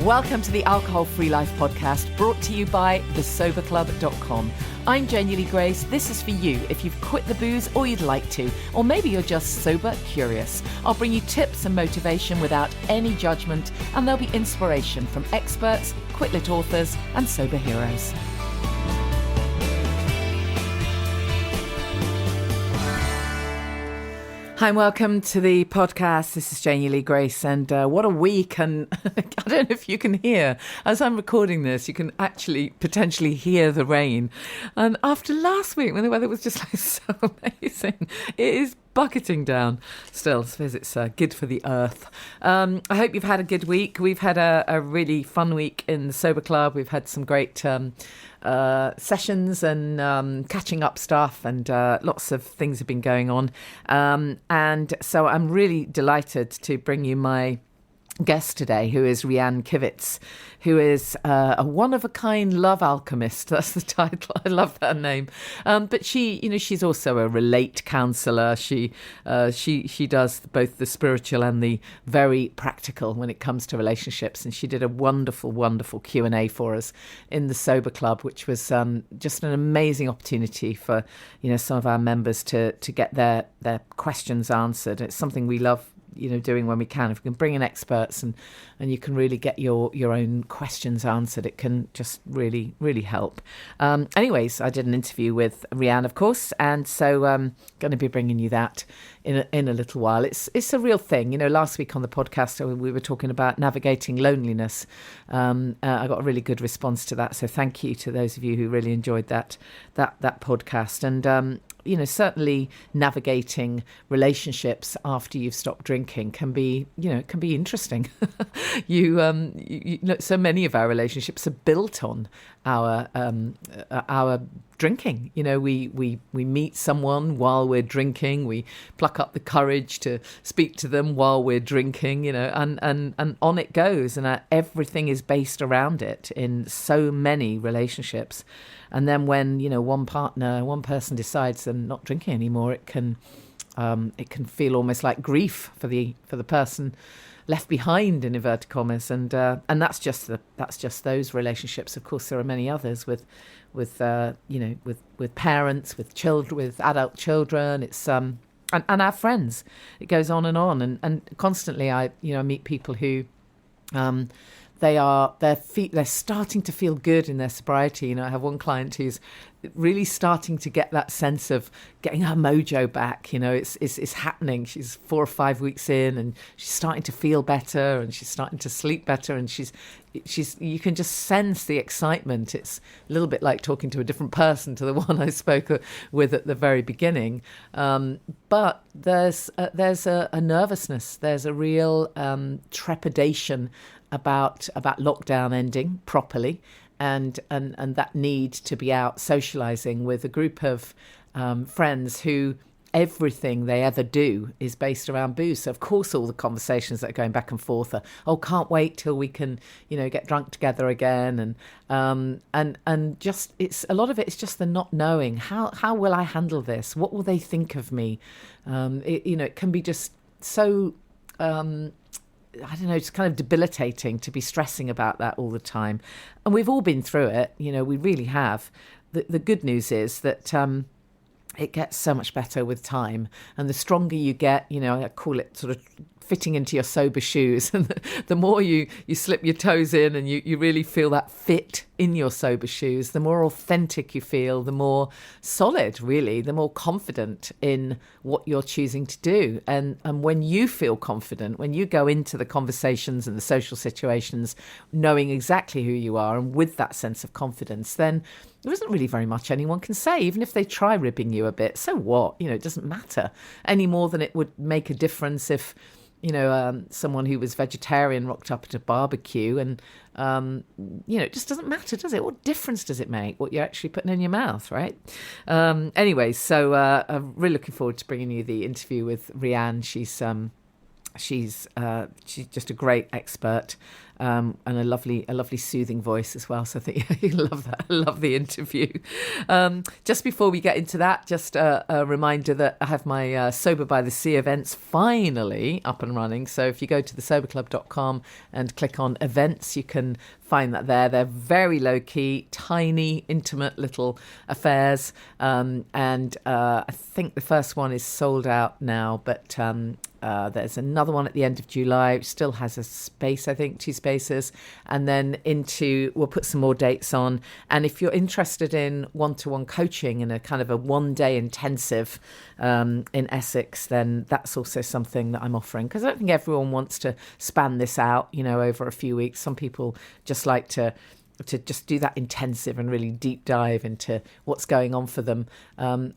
Welcome to the Alcohol Free Life podcast, brought to you by thesoberclub.com. I'm Janey Grace. This is for you if you've quit the booze or you'd like to, or maybe you're just sober curious. I'll bring you tips and motivation without any judgment, and there'll be inspiration from experts, quit-lit authors, and sober heroes. Hi and welcome to the podcast. This is Janey Lee Grace, and what a week. And I don't know if you can hear, as I'm recording this, you can actually potentially hear the rain. And after last week, when the weather was just like so amazing, it is bucketing down still. I suppose it's good for the earth. I hope you've had a good week. We've had a really fun week in the Sober Club. We've had some great sessions and catching up stuff, and lots of things have been going on. And so I'm really delighted to bring you my guest today, who is Rhian Kivits, who is a one-of-a-kind love alchemist. That's the title. I love that name. But she's also a relate counsellor. She does both the spiritual and the very practical when it comes to relationships. And she did a wonderful, wonderful Q&A for us in the Sober Club, which was just an amazing opportunity for some of our members to get their questions answered. It's something we love doing when we can. If we can bring in experts and you can really get your own questions answered, it can just really, really help. Anyways, I did an interview with Rhian, of course, and so I'm going to be bringing you that in a little while. It's a real thing. Last week on the podcast, we were talking about navigating loneliness. I got a really good response to that, so thank you to those of you who really enjoyed that podcast. And certainly navigating relationships after you've stopped drinking can be interesting. So many of our relationships are built on our drinking. We meet someone while we're drinking. We pluck up the courage to speak to them while we're drinking. And on it goes. And everything is based around it in so many relationships. And then when one person decides they're not drinking anymore, it can feel almost like grief for the person left behind, in inverted commas, and that's just those relationships. Of course, there are many others with parents, with children, with adult children. It's and our friends. It goes on and constantly. I meet people who. They're starting to feel good in their sobriety. I have one client who's really starting to get that sense of getting her mojo back. It's happening. She's 4 or 5 weeks in, and she's starting to feel better, and she's starting to sleep better, and she's you can just sense the excitement. It's a little bit like talking to a different person to the one I spoke with at the very beginning. But there's a nervousness. There's a real trepidation about lockdown ending properly, and that need to be out socializing with a group of friends who everything they ever do is based around booze. So of course all the conversations that are going back and forth are, can't wait till we can get drunk together again, and just it's a lot of it is just the not knowing how will I handle this, what will they think of me. It can be just so I don't know, it's kind of debilitating to be stressing about that all the time. And we've all been through it, we really have. The good news is that it gets so much better with time. And the stronger you get, I call it sort of fitting into your sober shoes. And the more you slip your toes in and you really feel that fit in your sober shoes, the more authentic you feel, the more solid, really, the more confident in what you're choosing to do. And when you feel confident, when you go into the conversations and the social situations knowing exactly who you are and with that sense of confidence, then there isn't really very much anyone can say. Even if they try ribbing you a bit, so what? It doesn't matter any more than it would make a difference if someone who was vegetarian rocked up at a barbecue, and it just doesn't matter, does it? What difference does it make what you're actually putting in your mouth, right? Anyway, so I'm really looking forward to bringing you the interview with Rhian. She's just a great expert and a lovely soothing voice as well. So I think you'll love that. I love the interview. Just before we get into that, just a reminder that I have my Sober by the Sea events finally up and running. So if you go to thesoberclub.com and click on events, you can find that there. They're very low key, tiny, intimate little affairs. And I think the first one is sold out now, but there's another one at the end of July, which still has a space, I think, 2 spaces. And then we'll put some more dates on. And if you're interested in one-to-one coaching in a kind of a 1-day intensive in Essex, then that's also something that I'm offering. Because I don't think everyone wants to span this out, over a few weeks. Some people just like to just do that intensive and really deep dive into what's going on for them.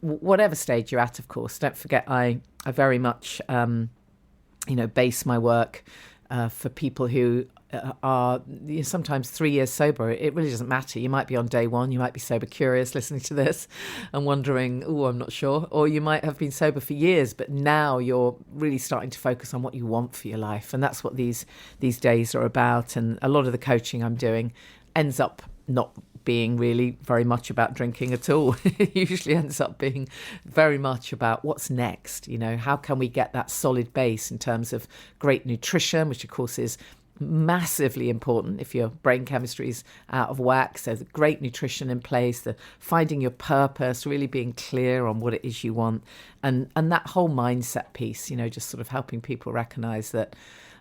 Whatever stage you're at, of course. Don't forget, I very much, base my work for people who are sometimes 3 years sober. It really doesn't matter. You might be on day 1, you might be sober curious listening to this and wondering, I'm not sure. Or you might have been sober for years, but now you're really starting to focus on what you want for your life. And that's what these days are about. And a lot of the coaching I'm doing ends up not being really very much about drinking at all. It usually ends up being very much about what's next. How can we get that solid base in terms of great nutrition, which of course is massively important if your brain chemistry is out of whack. So the great nutrition in place, the finding your purpose, really being clear on what it is you want, and that whole mindset piece, just sort of helping people recognize that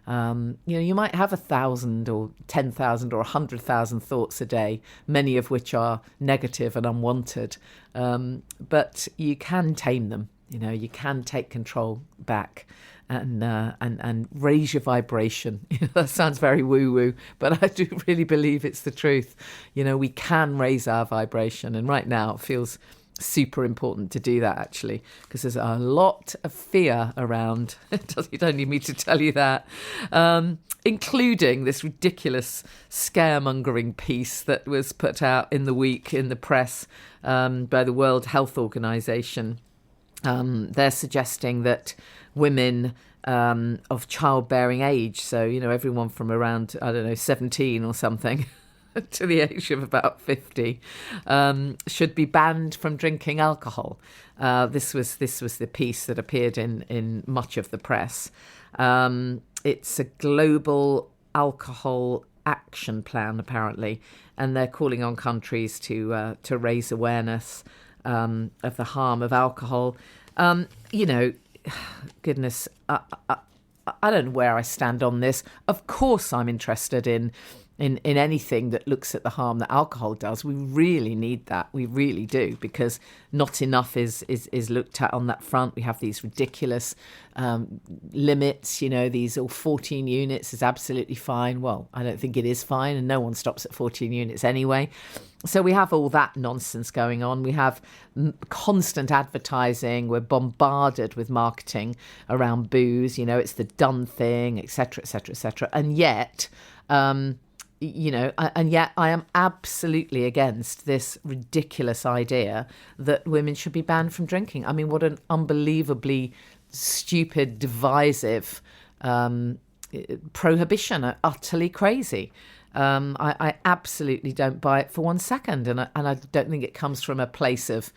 you might have 1,000 or 10,000 or 100,000 thoughts a day, many of which are negative and unwanted, but you can tame them. You can take control back and raise your vibration. That sounds very woo-woo, but I do really believe it's the truth. We can raise our vibration, and right now it feels super important to do that, actually, because there's a lot of fear around. You don't need me to tell you that, including this ridiculous scaremongering piece that was put out in the week in the press by the World Health Organization. They're suggesting that women of childbearing age, so everyone from around 17 or something to the age of about 50, should be banned from drinking alcohol. This was the piece that appeared in much of the press. It's a global alcohol action plan, apparently, and they're calling on countries to raise awareness of the harm of alcohol. Goodness, I don't know where I stand on this. Of course, I'm interested in anything that looks at the harm that alcohol does. We really need that. We really do, because not enough is looked at on that front. We have these ridiculous limits, these 14 units is absolutely fine. Well, I don't think it is fine, and no one stops at 14 units anyway. So we have all that nonsense going on. We have constant advertising. We're bombarded with marketing around booze. It's the done thing, etc., etc., etc. And yet, and yet I am absolutely against this ridiculous idea that women should be banned from drinking. I mean, what an unbelievably stupid, divisive prohibition. Utterly crazy. I absolutely don't buy it for 1 second, and I don't think it comes from a place of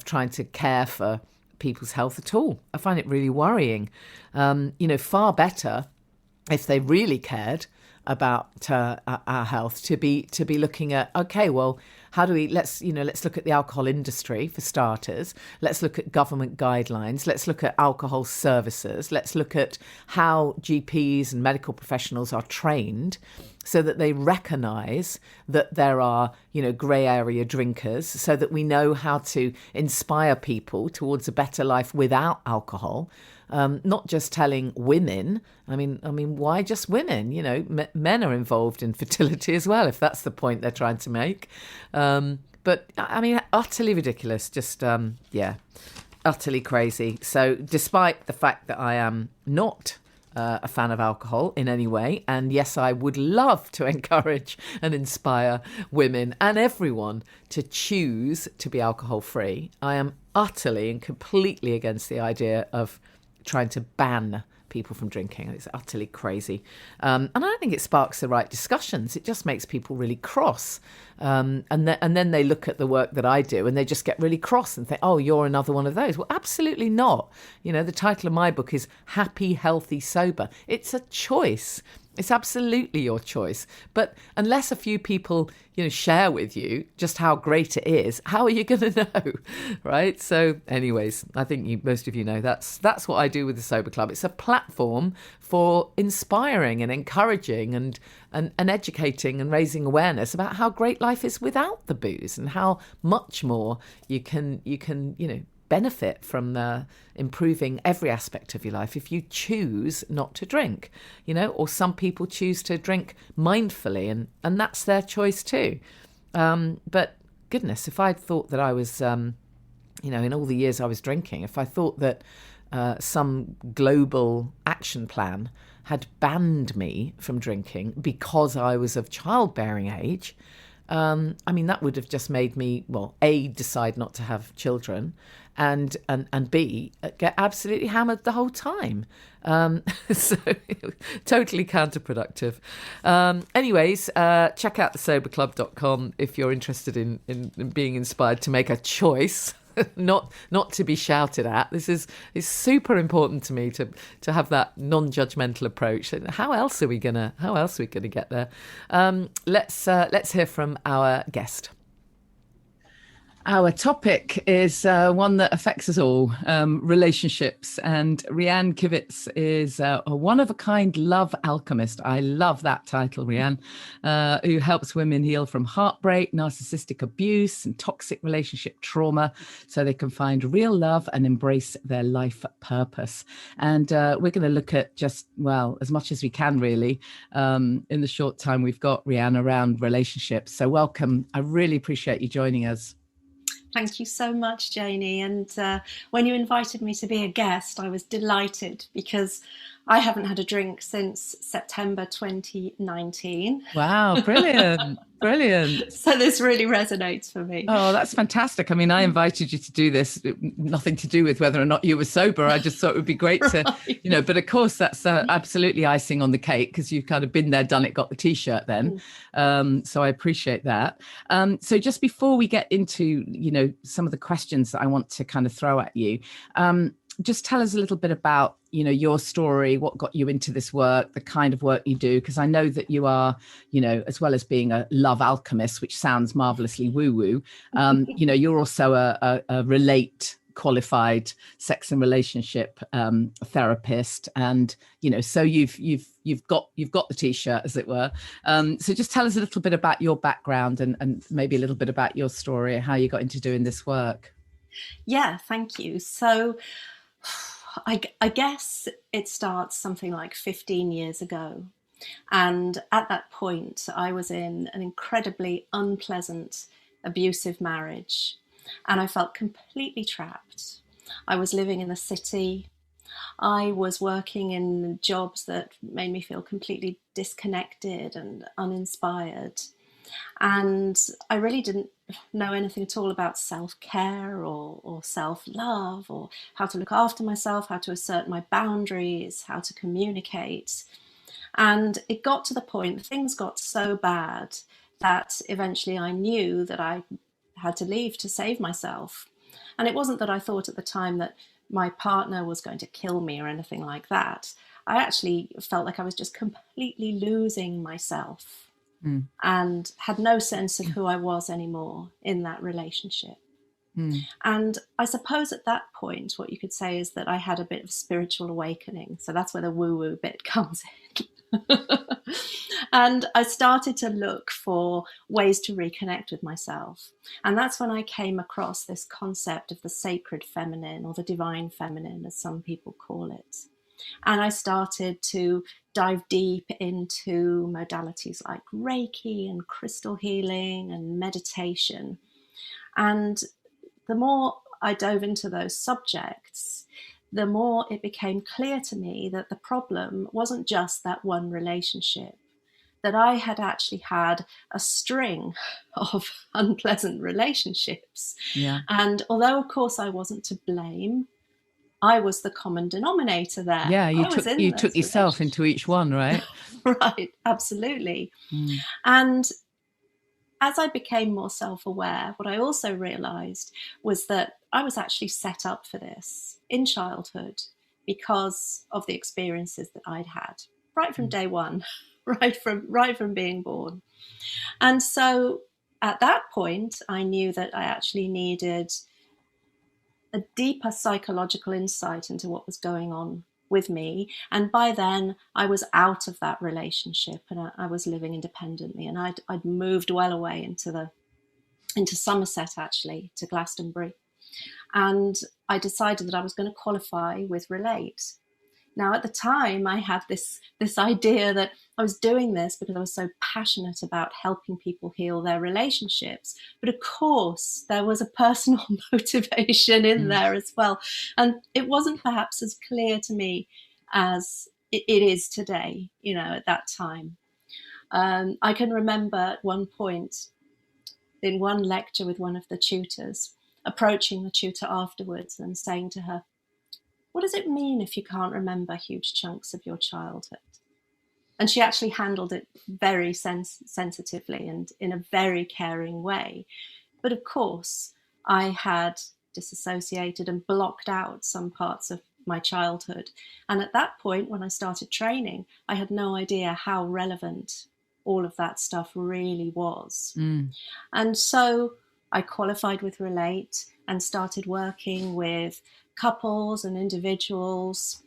trying to care for people's health at all. I find it really worrying. Far better if they really cared about our health to be looking at, okay, well, how do we let's look at the alcohol industry for starters. Let's look at government guidelines. Let's look at alcohol services. Let's look at how GPs and medical professionals are trained so that they recognise that there are, grey area drinkers, so that we know how to inspire people towards a better life without alcohol. Not just telling women. I mean, why just women? Men are involved in fertility as well, if that's the point they're trying to make. But I mean, utterly ridiculous. Just utterly crazy. So, despite the fact that I am not a fan of alcohol in any way, and yes, I would love to encourage and inspire women and everyone to choose to be alcohol free, I am utterly and completely against the idea of trying to ban people from drinking. It's utterly crazy. And I don't think it sparks the right discussions. It just makes people really cross. And then they look at the work that I do and they just get really cross and think, oh, you're another one of those. Well, absolutely not. You know, the title of my book is Happy, Healthy, Sober. It's a choice. It's absolutely your choice. But unless a few people, you know, share with you just how great it is, how are you going to know, right? So anyways, I think most of you know that's what I do with the Sober Club. It's a platform for inspiring and encouraging and educating and raising awareness about how great life is without the booze and how much more you can, you know, benefit from improving every aspect of your life if you choose not to drink, you know, or some people choose to drink mindfully and that's their choice too. But goodness, if I'd thought that I was, you know, in all the years I was drinking, if I thought that some global action plan had banned me from drinking because I was of childbearing age, I mean, that would have just made me, well, A, decide not to have children, and B, get absolutely hammered the whole time. So totally counterproductive. Anyways, check out thesoberclub.com if you're interested in being inspired to make a choice. Not to be shouted at. This is super important to me to have that non-judgmental approach. How else are we gonna get there? Let's hear from our guest. Our topic is one that affects us all, relationships. And Rhian Kivits is a one-of-a-kind love alchemist. I love that title, Rhian, who helps women heal from heartbreak, narcissistic abuse, and toxic relationship trauma so they can find real love and embrace their life purpose. And we're going to look at just, well, as much as we can, really, in the short time we've got, Rhian, around relationships. So welcome. I really appreciate you joining us. Thank you so much, Janey. And when you invited me to be a guest, I was delighted because I haven't had a drink since September 2019. Wow, brilliant. Brilliant. So this really resonates for me. Oh, that's fantastic. I mean, I invited you to do this, nothing to do with whether or not you were sober. I just thought it would be great to, right. You know, but of course that's absolutely icing on the cake because you've kind of been there, done it, got the T-shirt then. So I appreciate that. So just before we get into, you know, some of the questions that I want to kind of throw at you, just tell us a little bit about, you know, your story, what got you into this work, the kind of work you do, because I know that you are, you know, as well as being a love alchemist, which sounds marvelously woo-woo, you know, you're also a Relate qualified sex and relationship therapist, and you know, so you've got the T-shirt, as it were. So just tell us a little bit about your background and maybe a little bit about your story, how you got into doing this work. Yeah, thank you. So I guess it starts something like 15 years ago. And at that point, I was in an incredibly unpleasant, abusive marriage. And I felt completely trapped. I was living in the city. I was working in jobs that made me feel completely disconnected and uninspired. And I really didn't know anything at all about self-care or self-love or how to look after myself, how to assert my boundaries, how to communicate. And it got to the point, things got so bad that eventually I knew that I had to leave to save myself. And it wasn't that I thought at the time that my partner was going to kill me or anything like that. I actually felt like I was just completely losing myself. And had no sense of who I was anymore in that relationship. And I suppose at that point, what you could say is that I had a bit of spiritual awakening. So that's where the woo-woo bit comes in. And I started to look for ways to reconnect with myself. And that's when I came across this concept of the sacred feminine, or the divine feminine, as some people call it. And I started to dive deep into modalities like Reiki and crystal healing and meditation. And the more I dove into those subjects, the more it became clear to me that the problem wasn't just that one relationship, that I had actually had a string of unpleasant relationships. Yeah. And although, of course, I wasn't to blame, I was the common denominator there. Yeah, I was in you this took yourself into each one, right? Right, absolutely. Mm. And as I became more self-aware, what I also realized was that I was actually set up for this in childhood because of the experiences that I'd had right from day one, right from being born. And so at that point, I knew that I actually needed a deeper psychological insight into what was going on with me. And by then, I was out of that relationship and I was living independently. And I'd moved well away into Somerset, actually, to Glastonbury. And I decided that I was going to qualify with Relate. Now, at the time, I had this idea that I was doing this because I was so passionate about helping people heal their relationships. But of course, there was a personal motivation in there as well. And it wasn't perhaps as clear to me as it is today, at that time. I can remember at one point in one lecture with one of the tutors, approaching the tutor afterwards and saying to her, "What does it mean if you can't remember huge chunks of your childhood?" And she actually handled it very sensitively and in a very caring way. But of course, I had disassociated and blocked out some parts of my childhood. And at that point, when I started training, I had no idea how relevant all of that stuff really was. And so I qualified with Relate and started working with couples and individuals.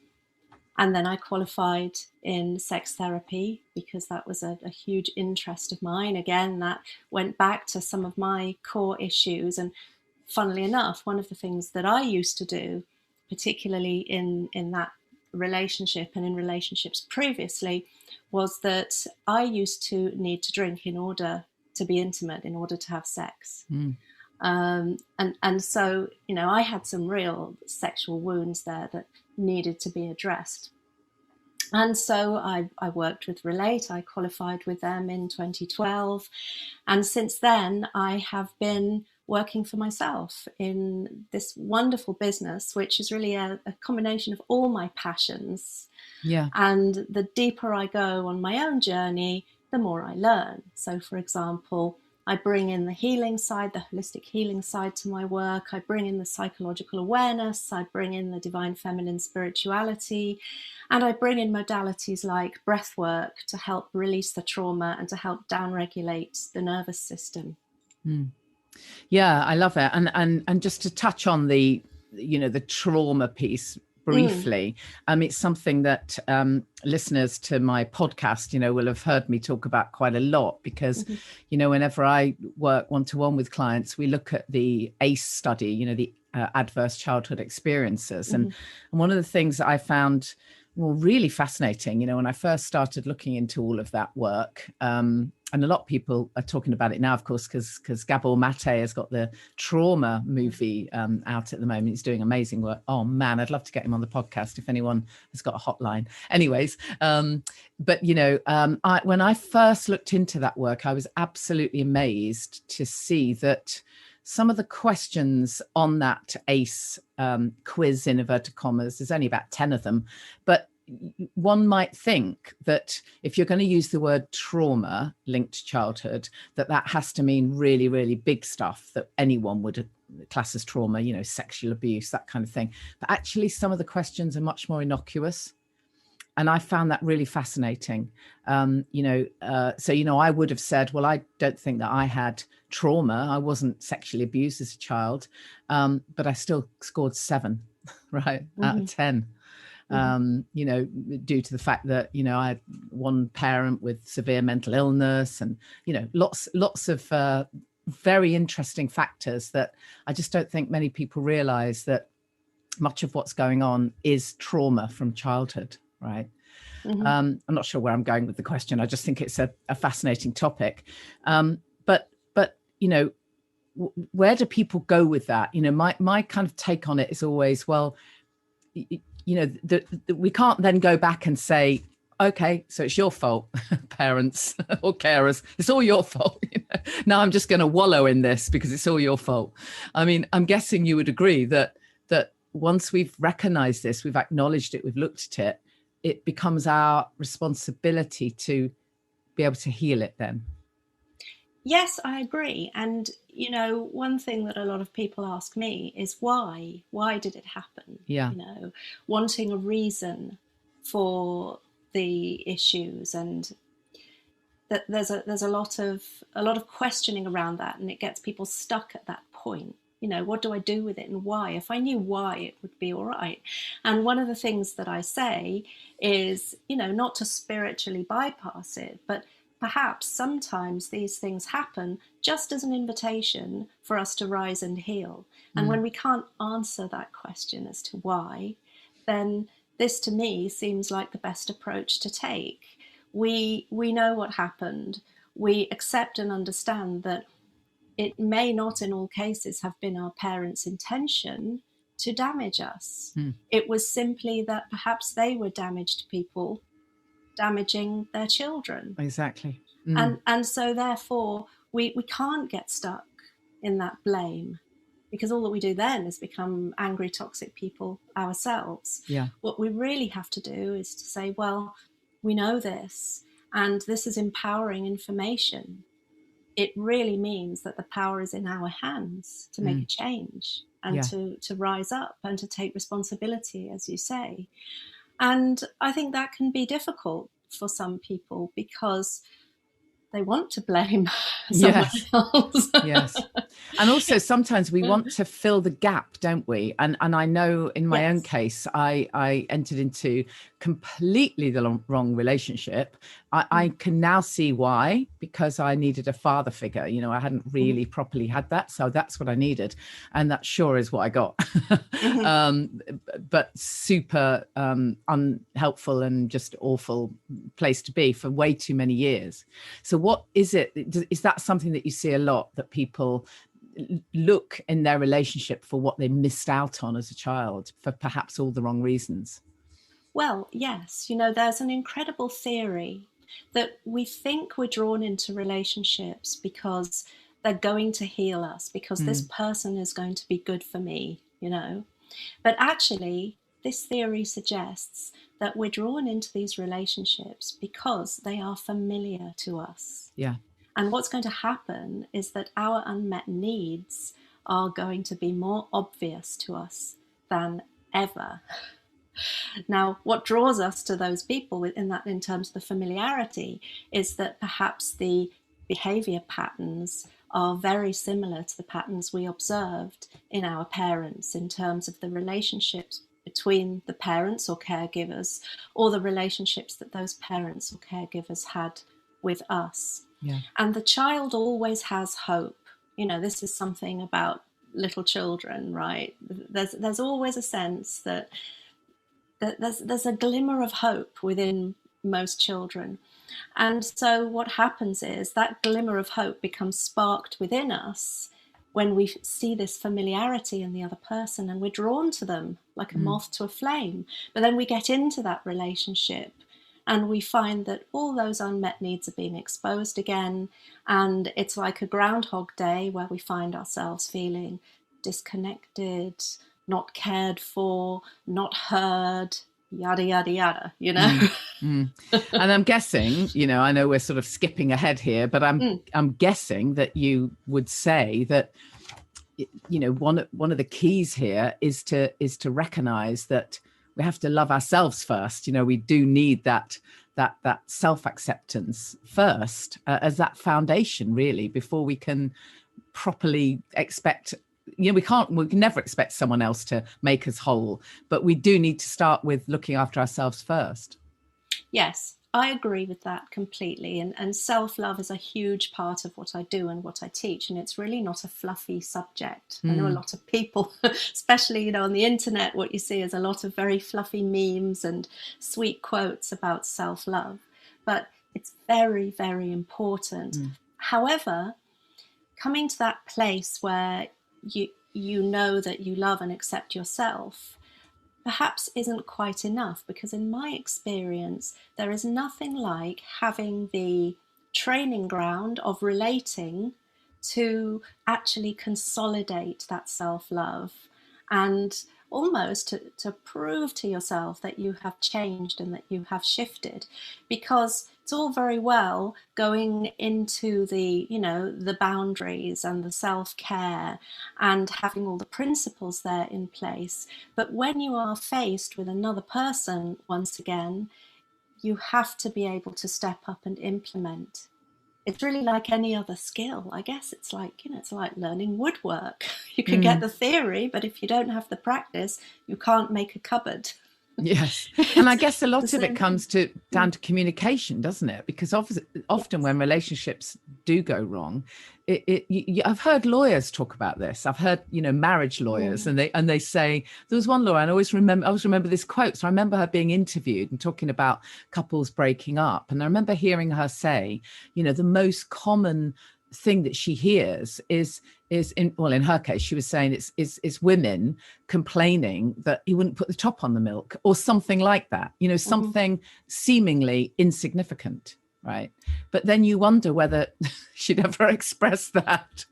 And then I qualified in sex therapy because that was a huge interest of mine. Again, that went back to some of my core issues. And funnily enough, one of the things that I used to do, particularly in that relationship and in relationships previously, was that I used to need to drink in order to be intimate, in order to have sex. And so, I had some real sexual wounds there that needed to be addressed. And so I worked with Relate. I qualified with them in 2012. And since then, I have been working for myself in this wonderful business, which is really a combination of all my passions. Yeah. And the deeper I go on my own journey, the more I learn. So, for example, I bring in the healing side, the holistic healing side to my work. I bring in the psychological awareness. I bring in the divine feminine spirituality. And I bring in modalities like breath work to help release the trauma and to help downregulate the nervous system. Yeah, I love it. And just to touch on the trauma piece briefly, it's something that listeners to my podcast, will have heard me talk about quite a lot because, whenever I work one-to-one with clients, we look at the ACE study, the adverse childhood experiences. And one of the things that I found really fascinating, when I first started looking into all of that work, and a lot of people are talking about it now, of course, because Gabor Mate has got the trauma movie out at the moment. He's doing amazing work. Oh, man, I'd love to get him on the podcast if anyone has got a hotline. Anyways, but, when I first looked into that work, I was absolutely amazed to see that some of the questions on that ACE quiz, in inverted commas, there's only about 10 of them, but one might think that if you're going to use the word trauma linked to childhood, that has to mean really, really big stuff that anyone would class as trauma, sexual abuse, that kind of thing. But actually, some of the questions are much more innocuous. And I found that really fascinating. So, I would have said, well, I don't think that I had trauma. I wasn't sexually abused as a child, but I still scored 7, right, out of 10. Due to the fact that, I had one parent with severe mental illness and, lots of very interesting factors that I just don't think many people realize that much of what's going on is trauma from childhood, right? I'm not sure where I'm going with the question. I just think it's a fascinating topic. But where do people go with that? My kind of take on it is always, well, we can't then go back and say, okay, so it's your fault, parents or carers. It's all your fault. Now I'm just going to wallow in this because it's all your fault. I mean, I'm guessing you would agree that once we've recognized this, we've acknowledged it, we've looked at it, it becomes our responsibility to be able to heal it then. Yes, I agree. And, one thing that a lot of people ask me is why? Why did it happen? Yeah. Wanting a reason for the issues, and that there's a lot of questioning around that, and it gets people stuck at that point. What do I do with it and why? If I knew why, it would be all right. And one of the things that I say is, not to spiritually bypass it, but perhaps sometimes these things happen just as an invitation for us to rise and heal. And when we can't answer that question as to why, then this to me seems like the best approach to take. We know what happened. We accept and understand that it may not in all cases have been our parents' intention to damage us. It was simply that perhaps they were damaged people damaging their children. Exactly. And so therefore we can't get stuck in that blame, because all that we do then is become angry, toxic people ourselves. Yeah. What we really have to do is to say, well, we know this, and this is empowering information. It really means that the power is in our hands to make a change and to rise up and to take responsibility, as you say. And I think that can be difficult for some people because they want to blame someone else. Yes. And also sometimes we want to fill the gap, don't we? And I know in my own case, I entered into completely the wrong relationship. I can now see why, because I needed a father figure. I hadn't really properly had that. So that's what I needed. And that sure is what I got. But super unhelpful and just awful place to be for way too many years. So what is it? Is that something that you see a lot, that people look in their relationship for what they missed out on as a child for perhaps all the wrong reasons? Well, yes. There's an incredible theory that we think we're drawn into relationships because they're going to heal us, because this person is going to be good for me, But actually, this theory suggests that we're drawn into these relationships because they are familiar to us. Yeah. And what's going to happen is that our unmet needs are going to be more obvious to us than ever. Now, what draws us to those people in terms of the familiarity is that perhaps the behavior patterns are very similar to the patterns we observed in our parents in terms of the relationships between the parents or caregivers, or the relationships that those parents or caregivers had with us. Yeah. And the child always has hope. This is something about little children, right? There's always a sense that there's a glimmer of hope within most children. And so what happens is that glimmer of hope becomes sparked within us when we see this familiarity in the other person, and we're drawn to them like a moth to a flame. But then we get into that relationship and we find that all those unmet needs are being exposed again. And it's like a Groundhog Day where we find ourselves feeling disconnected, not cared for, not heard, yada, yada, yada, And I'm guessing, I know we're sort of skipping ahead here, but I'm guessing that you would say that, one of the keys here is to recognize that we have to love ourselves first. We do need that self-acceptance first, as that foundation, really, before we can properly expect. We can never expect someone else to make us whole, but we do need to start with looking after ourselves first. Yes, I agree with that completely. And self-love is a huge part of what I do and what I teach. And it's really not a fluffy subject. I know a lot of people, especially, on the internet, what you see is a lot of very fluffy memes and sweet quotes about self-love. But it's very, very important. However, coming to that place where you know that you love and accept yourself perhaps isn't quite enough, because in my experience, there is nothing like having the training ground of relating to actually consolidate that self-love. And almost to prove to yourself that you have changed and that you have shifted. Because it's all very well going into the, you know, the boundaries and the self-care and having all the principles there in place. But when you are faced with another person, once again, you have to be able to step up and implement. It's really like any other skill. I guess it's like, you know, it's like learning woodwork. You can get Mm. the theory, but if you don't have the practice, you can't make a cupboard. Yes. And I guess a The lot of it same thing. comes down to communication, doesn't it? Because often Yes. when relationships do go wrong, I've heard lawyers talk about this. I've heard, you know, marriage lawyers, Mm. and they say, there was one lawyer, and I always remember this quote. So I remember her being interviewed and talking about couples breaking up. And I remember hearing her say, you know, the most common thing that she hears is in her case, she was saying it's women complaining that he wouldn't put the top on the milk or something like that, you know, Mhm. something seemingly insignificant, right? But then you wonder whether she'd ever express that,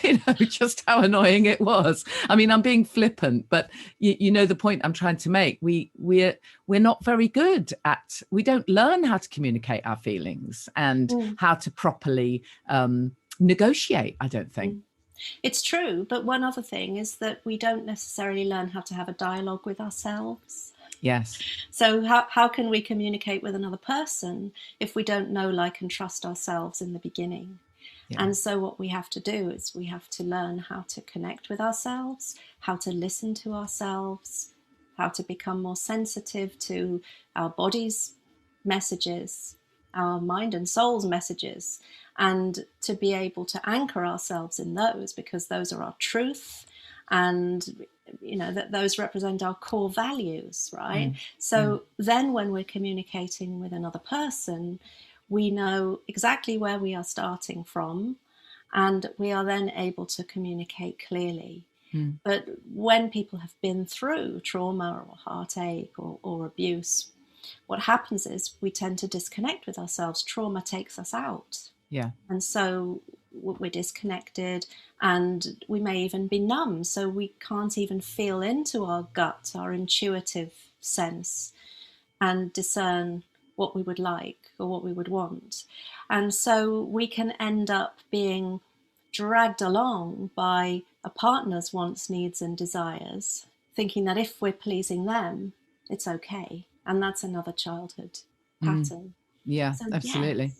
you know, just how annoying it was. I mean, I'm being flippant, but you know the point I'm trying to make. We're not very good at, we don't learn how to communicate our feelings and Mm. how to properly negotiate, I don't think. Mm. It's true, but one other thing is that we don't necessarily learn how to have a dialogue with ourselves. Yes. So how can we communicate with another person if we don't know, like, and trust ourselves in the beginning? Yeah. And so what we have to do is we have to learn how to connect with ourselves, how to listen to ourselves, how to become more sensitive to our body's messages, our mind and soul's messages, and to be able to anchor ourselves in those, because those are our truth, and you know that those represent our core values, right? Mm, mm, So then when we're communicating with another person, we know exactly where we are starting from, and we are then able to communicate clearly. mm. But when people have been through trauma or heartache or abuse, what happens is we tend to disconnect with ourselves. Trauma takes us out. Yeah. And so we're disconnected, and we may even be numb. So we can't even feel into our gut, our intuitive sense, and discern what we would like or what we would want. And so we can end up being dragged along by a partner's wants, needs, and desires, thinking that if we're pleasing them, it's okay. And that's another childhood Mm. pattern. Yeah, So, yes, absolutely.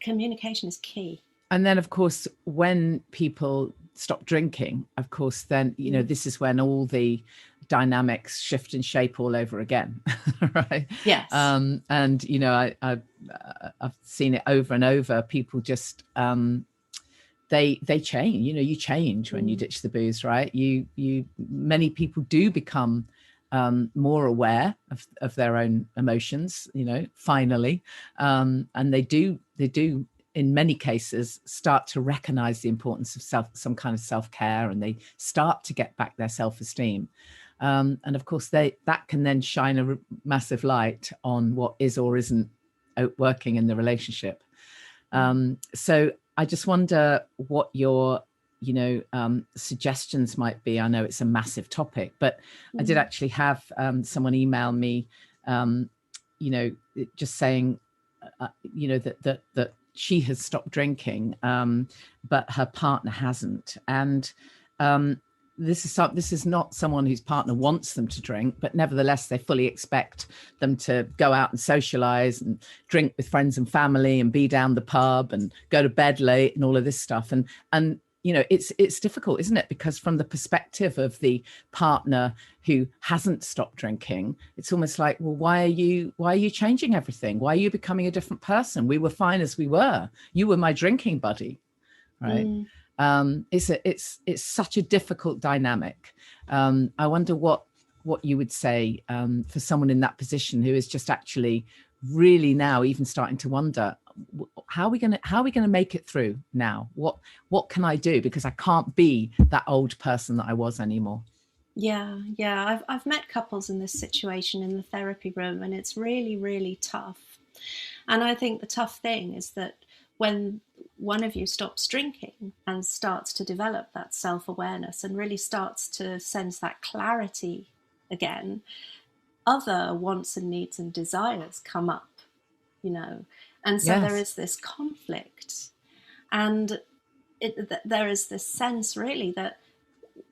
communication is key. And then, of course, when people stop drinking, of course, then, you know, Mm. this is when all the dynamics shift and shape all over again, right? Yes. And, you know, I've seen it over and over. People just, they change, you know, you change when you Mm. ditch the booze, right? Many people do become more aware of their own emotions, you know, finally. And they do in many cases start to recognize the importance of some kind of self-care, and they start to get back their self-esteem. And of course, that can then shine a massive light on what is or isn't working in the relationship. Mm. So I just wonder what your, you know, suggestions might be. I know it's a massive topic, but I did Mm. actually have someone email me, you know, just saying, you know, that she has stopped drinking, but her partner hasn't. And this is not someone whose partner wants them to drink, but nevertheless, they fully expect them to go out and socialize and drink with friends and family and be down the pub and go to bed late and all of this stuff. And you know, it's difficult, isn't it? Because from the perspective of the partner who hasn't stopped drinking, it's almost like, well, why are you changing everything? Why are you becoming a different person? We were fine as we were. You were my drinking buddy, right? Mm. It's such a difficult dynamic. I wonder what you would say for someone in that position who is just actually really now even starting to wonder, how are we going to make it through now? What can I do, because I can't be that old person that I was anymore. Yeah, yeah. I've met couples in this situation in the therapy room, and it's really, really tough. And I think the tough thing is that when one of you stops drinking and starts to develop that self-awareness and really starts to sense that clarity again, other wants and needs and desires come up, and so there Yes. is this conflict, and there is this sense really that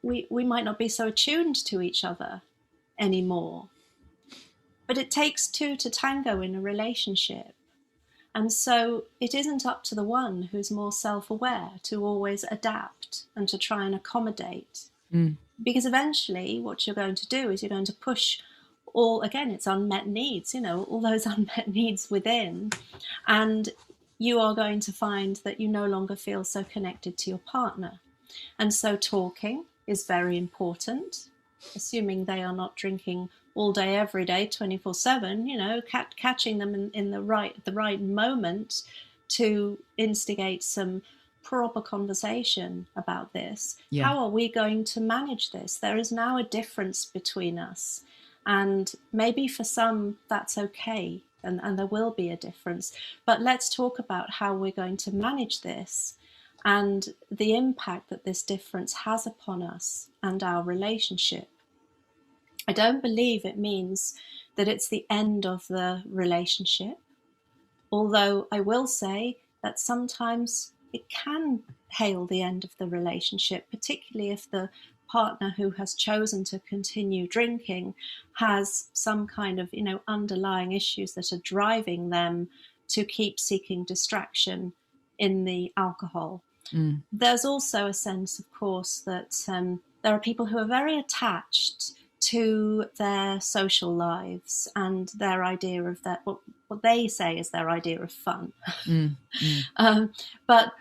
we might not be so attuned to each other anymore. But it takes two to tango in a relationship. And so it isn't up to the one who's more self-aware to always adapt and to try and accommodate. Because eventually what you're going to do is you're going to push it's unmet needs, all those unmet needs within. And you are going to find that you no longer feel so connected to your partner. And so talking is very important, assuming they are not drinking all day, every day, 24/7, catching them in the right moment to instigate some proper conversation about this. Yeah. How are we going to manage this? There is now a difference between us. And maybe for some that's okay, and there will be a difference. But let's talk about how we're going to manage this and the impact that this difference has upon us and our relationship. I don't believe it means that it's the end of the relationship, although I will say that sometimes it can hail the end of the relationship, particularly if the partner who has chosen to continue drinking has some kind of, underlying issues that are driving them to keep seeking distraction in the alcohol. There's also a sense, of course, that there are people who are very attached to their social lives and their idea of that, what they say is their idea of fun. But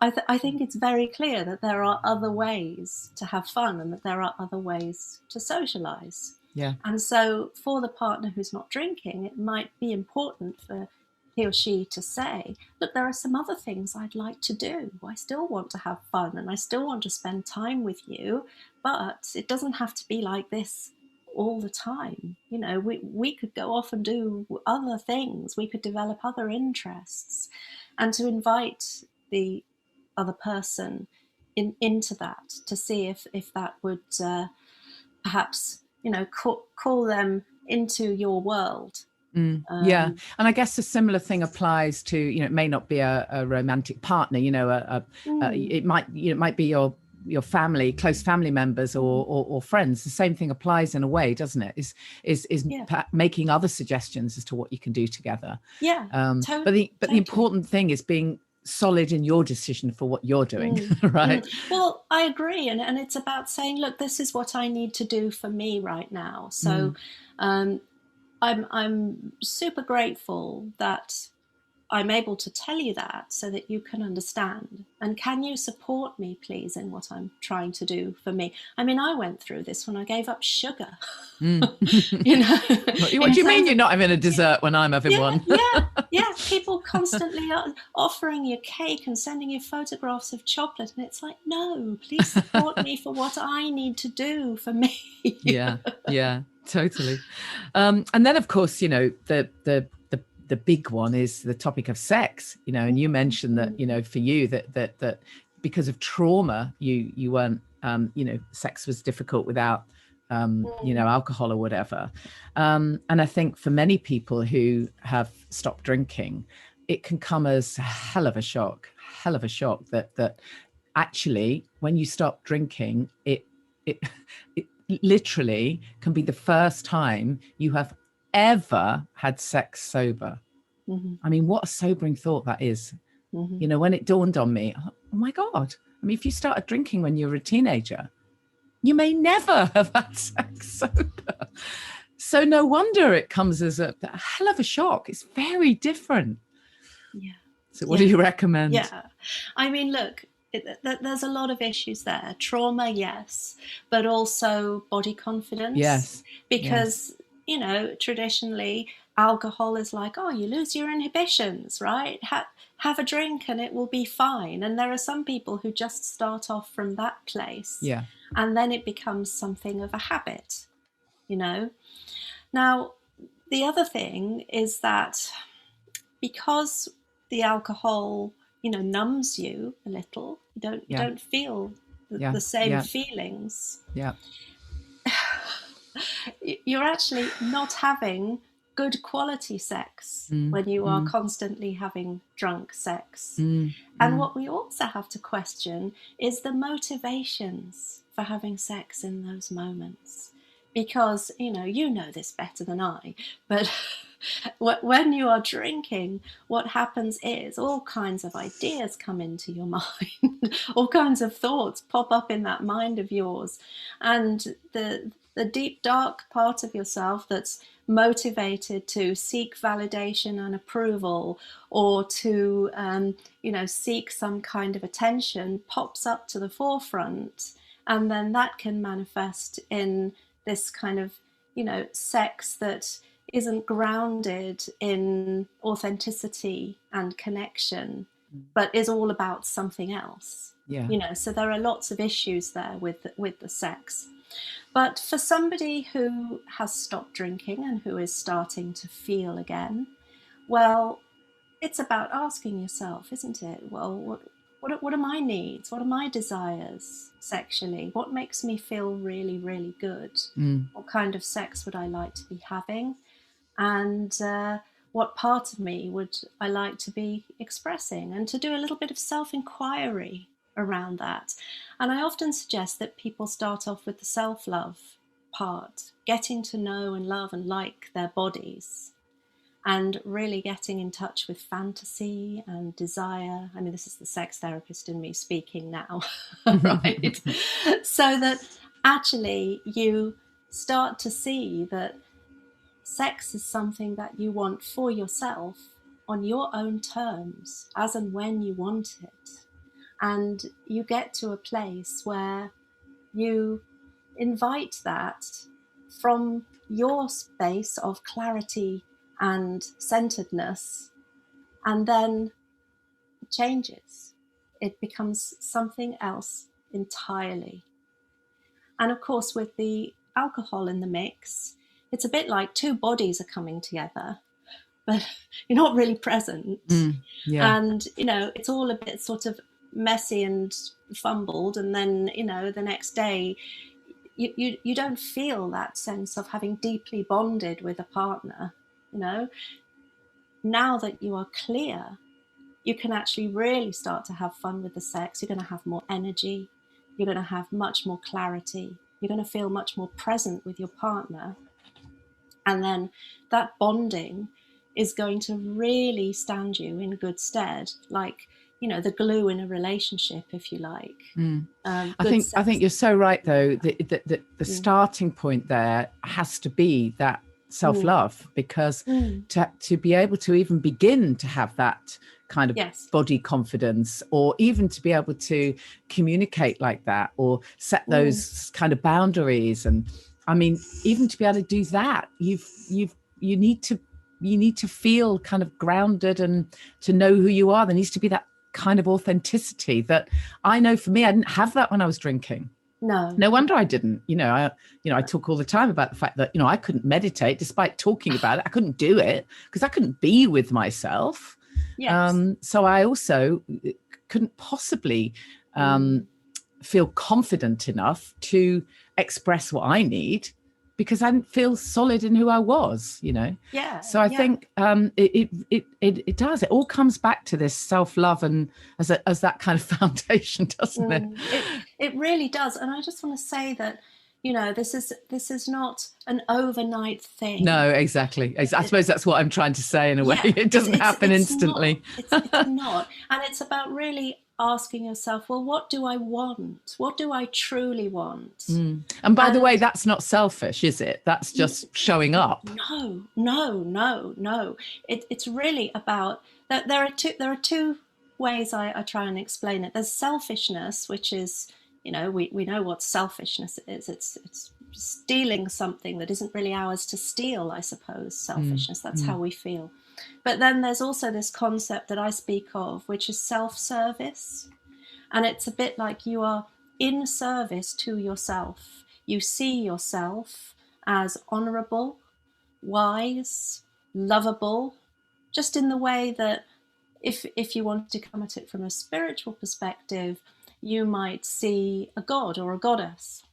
I think it's very clear that there are other ways to have fun and that there are other ways to socialize. Yeah. And so for the partner who's not drinking, it might be important for he or she to say, look, there are some other things I'd like to do. I still want to have fun and I still want to spend time with you, but it doesn't have to be like this all the time. We could go off and do other things. We could develop other interests, and to invite the other person into that, to see if that would perhaps call them into your world. Yeah, and I guess a similar thing applies to, it may not be a romantic partner, it might be your family, close family members or friends. The same thing applies in a way, doesn't it? Is making other suggestions as to what you can do together. Yeah, totally. But the important thing is being solid in your decision for what you're doing, right? Well, I agree, and it's about saying, look, this is what I need to do for me right now. So I'm super grateful that I'm able to tell you that so that you can understand. And can you support me, please, in what I'm trying to do for me? I mean, I went through this when I gave up sugar. What do you mean you're not having a dessert when I'm having one? Yeah. People constantly are offering you cake and sending you photographs of chocolate. And it's like, no, please support me for what I need to do for me. Yeah, totally. And then, of course, the big one is the topic of sex, and you mentioned that, for you that because of trauma, you weren't, sex was difficult without, alcohol or whatever. And I think for many people who have stopped drinking, it can come as a hell of a shock that actually when you stop drinking, it literally can be the first time you have ever had sex sober. I mean, what a sobering thought that is. When it dawned on me, oh my God, I mean, if you started drinking when you were a teenager, you may never have had sex sober. So no wonder it comes as a hell of a shock. It's very different. Yeah. So what do you recommend? Yeah. I mean, look, there's a lot of issues there. Trauma, yes, but also body confidence. Yes. Because, traditionally alcohol is like, oh, you lose your inhibitions, right? Have a drink and it will be fine. And there are some people who just start off from that place. Yeah. And then it becomes something of a habit, Now, the other thing is that because the alcohol, numbs you a little. You Yeah. don't feel Yeah. the same Yeah. feelings. Yeah. You're actually not having good quality sex when you are constantly having drunk sex. And what we also have to question is the motivations for having sex in those moments. Because, you know this better than I, but when you are drinking, what happens is all kinds of ideas come into your mind, all kinds of thoughts pop up in that mind of yours. And the deep, dark part of yourself that's motivated to seek validation and approval, or to seek some kind of attention, pops up to the forefront, and then that can manifest in this kind of sex that isn't grounded in authenticity and connection, but is all about something else. Yeah. So there are lots of issues there with the sex. But for somebody who has stopped drinking and who is starting to feel again, well, it's about asking yourself, isn't it? Well, what are my needs? What are my desires sexually? What makes me feel really, really good? What kind of sex would I like to be having? And what part of me would I like to be expressing? And to do a little bit of self-inquiry around that. And I often suggest that people start off with the self-love part, getting to know and love and like their bodies, and really getting in touch with fantasy and desire. I mean, this is the sex therapist in me speaking now, right? So that actually you start to see that sex is something that you want for yourself on your own terms, as and when you want it. And you get to a place where you invite that from your space of clarity and centeredness, and then it changes. It becomes something else entirely. And of course, with the alcohol in the mix, it's a bit like two bodies are coming together, but you're not really present. Yeah. And, it's all a bit sort of messy and fumbled. And then, the next day, you don't feel that sense of having deeply bonded with a partner. Now that you are clear, you can actually really start to have fun with the sex. You're going to have more energy. You're going to have much more clarity. You're going to feel much more present with your partner. And then that bonding is going to really stand you in good stead, like, the glue in a relationship, if you like. I think you're so right, though, that the starting point there has to be that self-love, because to be able to even begin to have that kind of body confidence, or even to be able to communicate like that, or set those kind of boundaries, and I mean, even to be able to do that, you need to feel kind of grounded and to know who you are. There needs to be that kind of authenticity that I know for me, I didn't have that when I was drinking. No wonder I didn't. I talk all the time about the fact that, I couldn't meditate despite talking about it. I couldn't do it because I couldn't be with myself. So I also couldn't possibly feel confident enough to express what I need, because I didn't feel solid in who I was, So I think it does. It all comes back to this self-love and as that kind of foundation, doesn't it? It really does. And I just want to say that, this is not an overnight thing. No, exactly. I suppose that's what I'm trying to say in a way. It doesn't happen instantly. It's not. And it's about really asking yourself, well, what do I want? What do I truly want? And by the way, that's not selfish, is it? That's just showing up. No. It's really about that. There are two ways I try and explain it. There's selfishness, which is, we know what selfishness is. It's stealing something that isn't really ours to steal, I suppose. Selfishness, that's how we feel. But then there's also this concept that I speak of, which is self-service. And it's a bit like you are in service to yourself. You see yourself as honourable, wise, lovable, just in the way that if you wanted to come at it from a spiritual perspective, you might see a god or a goddess.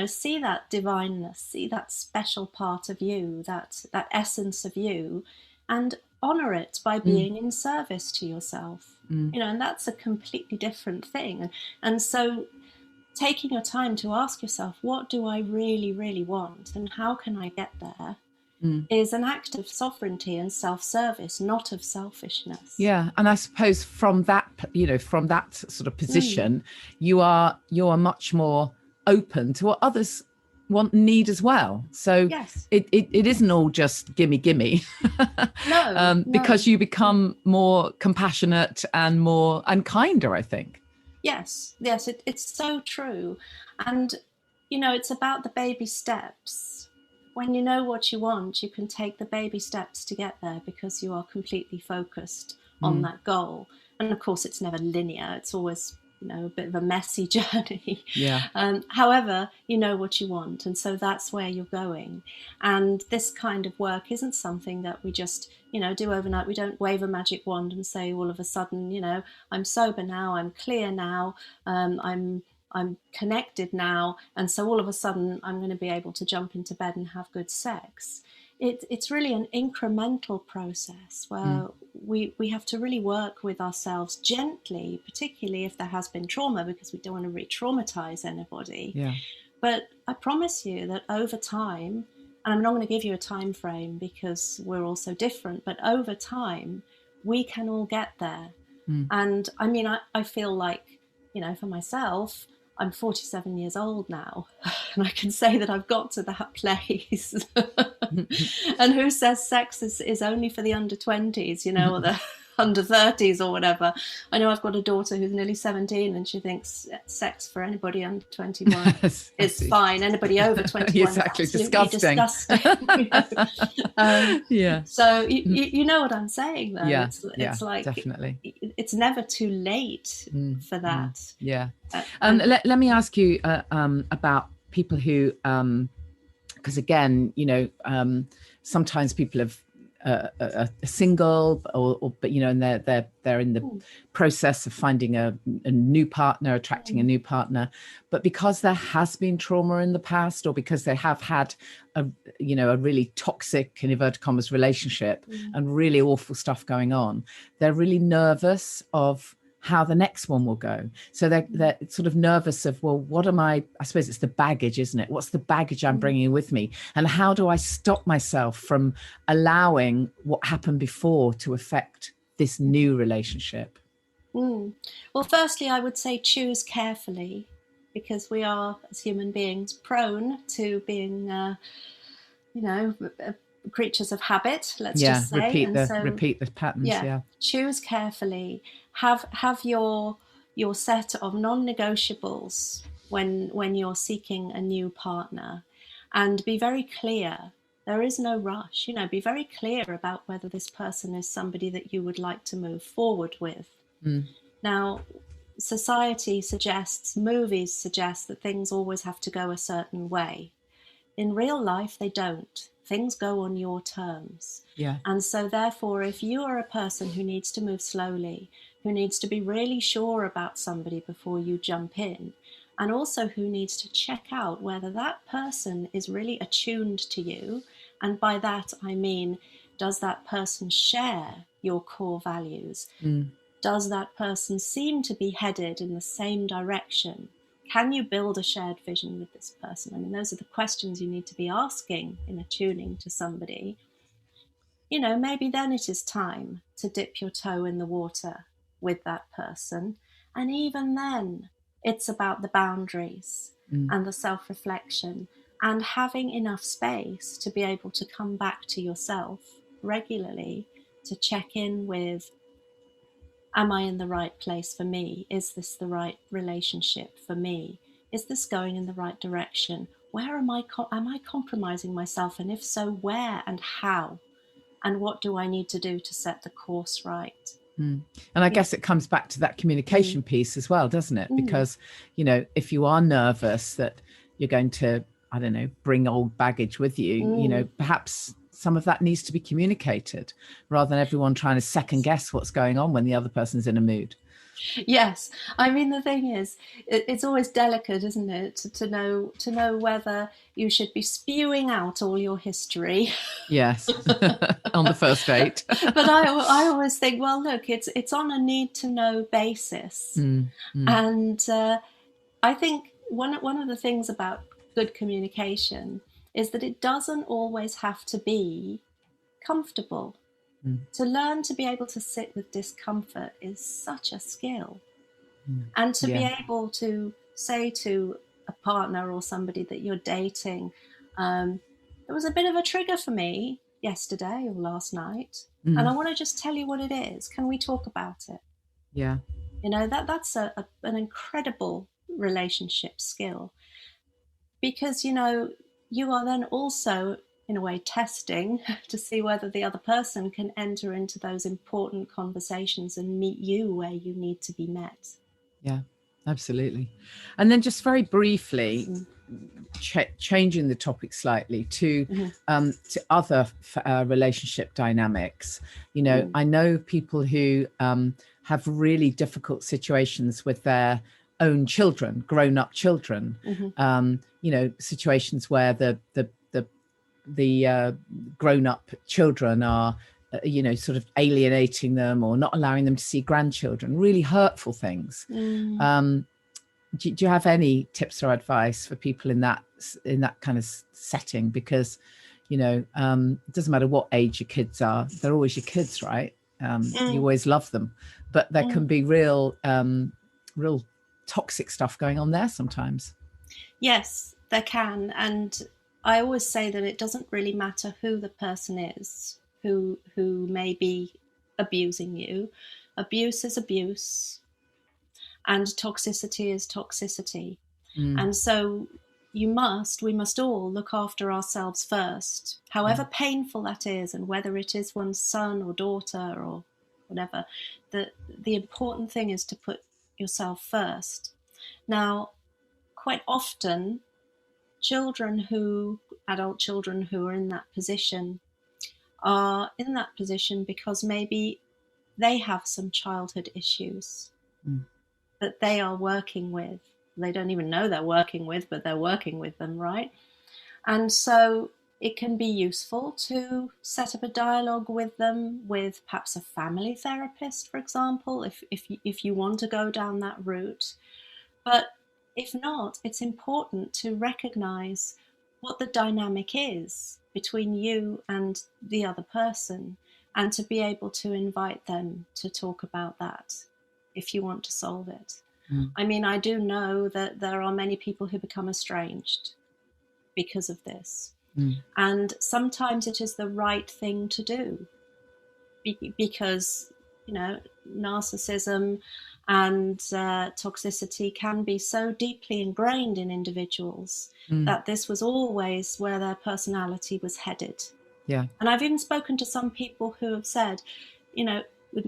See that divineness, see that special part of you, that essence of you, and honor it by being in service to yourself. And that's a completely different thing. And so taking your time to ask yourself, what do I really, really want, and how can I get there, is an act of sovereignty and self-service, not of selfishness. Yeah, and I suppose from that sort of position, you're much more open to what others need as well. So yes, it isn't all just gimme. No. Because you become more compassionate and kinder, I think. Yes, it's so true. And it's about the baby steps. When you know what you want, you can take the baby steps to get there because you are completely focused on that goal. And of course, it's never linear. It's always, a bit of a messy journey. Yeah. However, you know what you want. And so that's where you're going. And this kind of work isn't something that we just, do overnight. We don't wave a magic wand and say all of a sudden, I'm sober now, I'm clear now, I'm connected now, and so all of a sudden I'm going to be able to jump into bed and have good sex. It's really an incremental process where we have to really work with ourselves gently, particularly if there has been trauma, because we don't want to re-traumatize anybody. Yeah. But I promise you that over time, and I'm not going to give you a time frame because we're all so different, but over time we can all get there. And I mean, I feel like, for myself, I'm 47 years old now, and I can say that I've got to that place. And who says sex is only for the under 20s, or the under 30s or whatever? I know I've got a daughter who's nearly 17, and she thinks sex for anybody under 21 is fine. Anybody over 21 exactly, is disgusting. Yeah. So you know what I'm saying, though. Yeah, it's like definitely. It's never too late for that. Yeah. Let me ask you about people who, because again, sometimes people have are single, but and they're in the process of finding a new partner, attracting a new partner, but because there has been trauma in the past, or because they have had a really toxic, in inverted commas, relationship and really awful stuff going on, they're really nervous of how the next one will go. So they're sort of nervous of, well, what am I suppose it's the baggage, isn't it? What's the baggage I'm bringing with me? And how do I stop myself from allowing what happened before to affect this new relationship? Well, firstly, I would say choose carefully, because we are, as human beings, prone to being, creatures of habit, let's just say. Repeat the patterns. Yeah. Choose carefully. Have your set of non-negotiables when you're seeking a new partner, and be very clear. There is no rush. Be very clear about whether this person is somebody that you would like to move forward with. Now, society suggests, movies suggest that things always have to go a certain way. In real life, they don't. Things go on your terms. Yeah. And so therefore, if you are a person who needs to move slowly, who needs to be really sure about somebody before you jump in, and also who needs to check out whether that person is really attuned to you, and by that I mean, does that person share your core values? Does that person seem to be headed in the same direction? Can you build a shared vision with this person? I mean, those are the questions you need to be asking in attuning to somebody. Maybe then it is time to dip your toe in the water with that person. And even then, it's about the boundaries and the self-reflection and having enough space to be able to come back to yourself regularly to check in with, am I in the right place for me? Is this the right relationship for me? Is this going in the right direction? Where am I compromising myself? And if so, where and how? And what do I need to do to set the course right? And I guess it comes back to that communication piece as well, doesn't it? Because, if you are nervous that you're going to, I don't know, bring old baggage with you, perhaps some of that needs to be communicated rather than everyone trying to second guess what's going on when the other person's in a mood. Yes, I mean the thing is, it's always delicate, isn't it, to know whether you should be spewing out all your history. Yes, on the first date. But I always think, well, look, it's on a need to know basis, and I think one of the things about good communication is that it doesn't always have to be comfortable. To learn to be able to sit with discomfort is such a skill. And to be able to say to a partner or somebody that you're dating, there was a bit of a trigger for me yesterday or last night, and I want to just tell you what it is. Can we talk about it? Yeah. You know, that's an incredible relationship skill, because, you know, you are then also in a way testing to see whether the other person can enter into those important conversations and meet you where you need to be met. Yeah, absolutely. And then just very briefly, changing the topic slightly to other relationship dynamics. You know, I know people who have really difficult situations with their own children, grown-up children. You know, situations where the grown-up children are you know, sort of alienating them or not allowing them to see grandchildren, really hurtful things. Do you have any tips or advice for people in that kind of setting? Because, you know, it doesn't matter what age your kids are, they're always your kids, right? You always love them, but there can be real toxic stuff going on there sometimes. Yes, there can. And I always say that it doesn't really matter who the person is who may be abusing you. Abuse is abuse, and toxicity is toxicity. And so we must all look after ourselves first, however painful that is, and whether it is one's son or daughter or whatever. The important thing is to put yourself first. Now, quite often, adult children who are in that position are in that position because maybe they have some childhood issues that they are working with. They don't even know they're working with, but they're working with them, right? And so it can be useful to set up a dialogue with them, with perhaps a family therapist, for example, if you want to go down that route. But if not, it's important to recognize what the dynamic is between you and the other person, and to be able to invite them to talk about that if you want to solve it. I mean, I do know that there are many people who become estranged because of this. And sometimes it is the right thing to do because, you know, narcissism and toxicity can be so deeply ingrained in individuals that this was always where their personality was headed. Yeah. And I've even spoken to some people who have said, you know,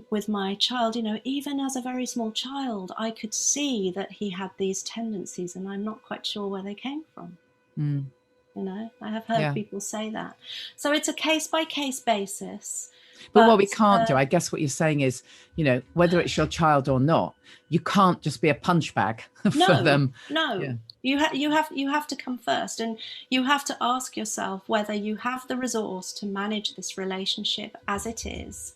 with my child, you know, even as a very small child, I could see that he had these tendencies, and I'm not quite sure where they came from. You know, I have heard people say that. So it's a case-by-case basis. But what we can't do, I guess what you're saying is, you know, whether it's your child or not, you can't just be a punch bag for them. No, yeah. You have to come first, and you have to ask yourself whether you have the resource to manage this relationship as it is,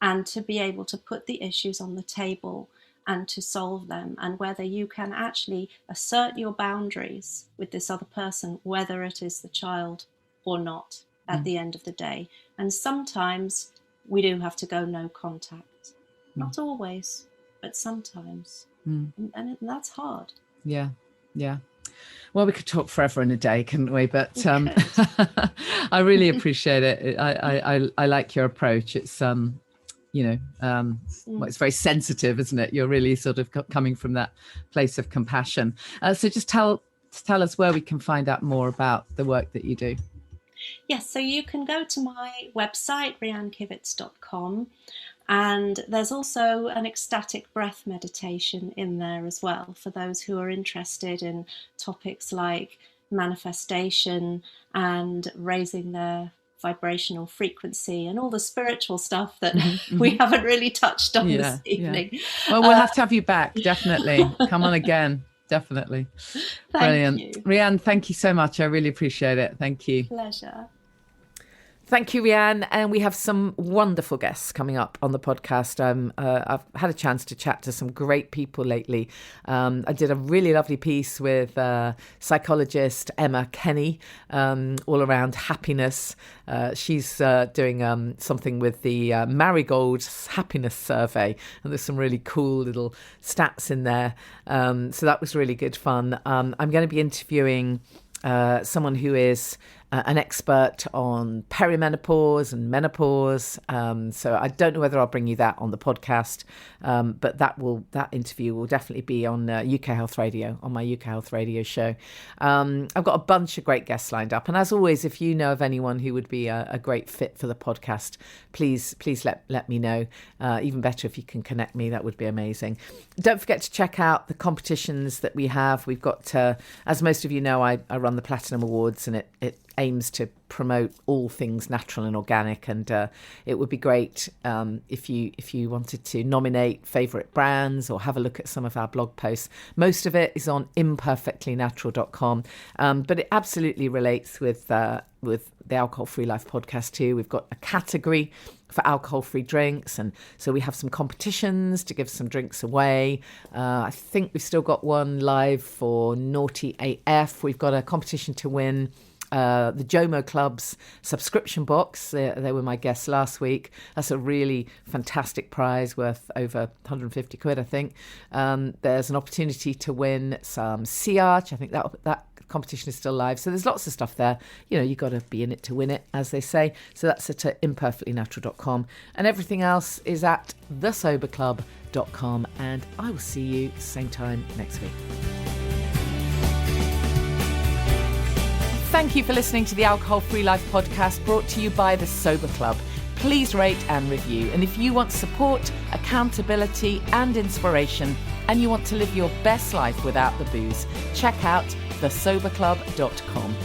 and to be able to put the issues on the table and to solve them, and whether you can actually assert your boundaries with this other person, whether it is the child or not at the end of the day. And sometimes we do have to go no contact. Not always, but sometimes. And that's hard. Yeah, yeah. Well, we could talk forever and a day, couldn't we? But I really appreciate it. I like your approach. It's you know, well, it's very sensitive, isn't it? You're really sort of coming from that place of compassion. So just tell us where we can find out more about the work that you do. Yes, so you can go to my website, rhiankivits.com, and there's also an ecstatic breath meditation in there as well for those who are interested in topics like manifestation and raising their vibrational frequency and all the spiritual stuff that we haven't really touched on this evening. Yeah. Well, we'll have to have you back, definitely. Come on again, definitely. Brilliant. You. Rhian, thank you so much. I really appreciate it. Thank you. Pleasure. Thank you, Rhian. And we have some wonderful guests coming up on the podcast. I've had a chance to chat to some great people lately. I did a really lovely piece with psychologist Emma Kenny, all around happiness. She's doing something with the Marigold Happiness Survey, and there's some really cool little stats in there. So that was really good fun. I'm going to be interviewing someone who is an expert on perimenopause and menopause. So I don't know whether I'll bring you that on the podcast, but that interview will definitely be on UK Health Radio, on my UK Health Radio show. I've got a bunch of great guests lined up. And as always, if you know of anyone who would be a great fit for the podcast, please let me know. Even better if you can connect me, that would be amazing. Don't forget to check out the competitions that we have. We've got, as most of you know, I run the Platinum Awards, and it aims to promote all things natural and organic, and it would be great if you wanted to nominate favourite brands or have a look at some of our blog posts. Most of it is on imperfectlynatural.com, but it absolutely relates with the Alcohol Free Life podcast too. We've got a category for alcohol-free drinks, and so we have some competitions to give some drinks away. I think we've still got one live for Naughty AF. We've got a competition to win the Jomo Club's subscription box. They were my guests last week. That's a really fantastic prize worth over 150 quid, I think. There's an opportunity to win some Sea Arch. I think that competition is still live. So there's lots of stuff there. You know, you got to be in it to win it, as they say. So that's at imperfectlynatural.com. And everything else is at thesoberclub.com. And I will see you same time next week. Thank you for listening to the Alcohol Free Life podcast, brought to you by the Sober Club. Please rate and review. And if you want support, accountability and inspiration, and you want to live your best life without the booze, check out thesoberclub.com.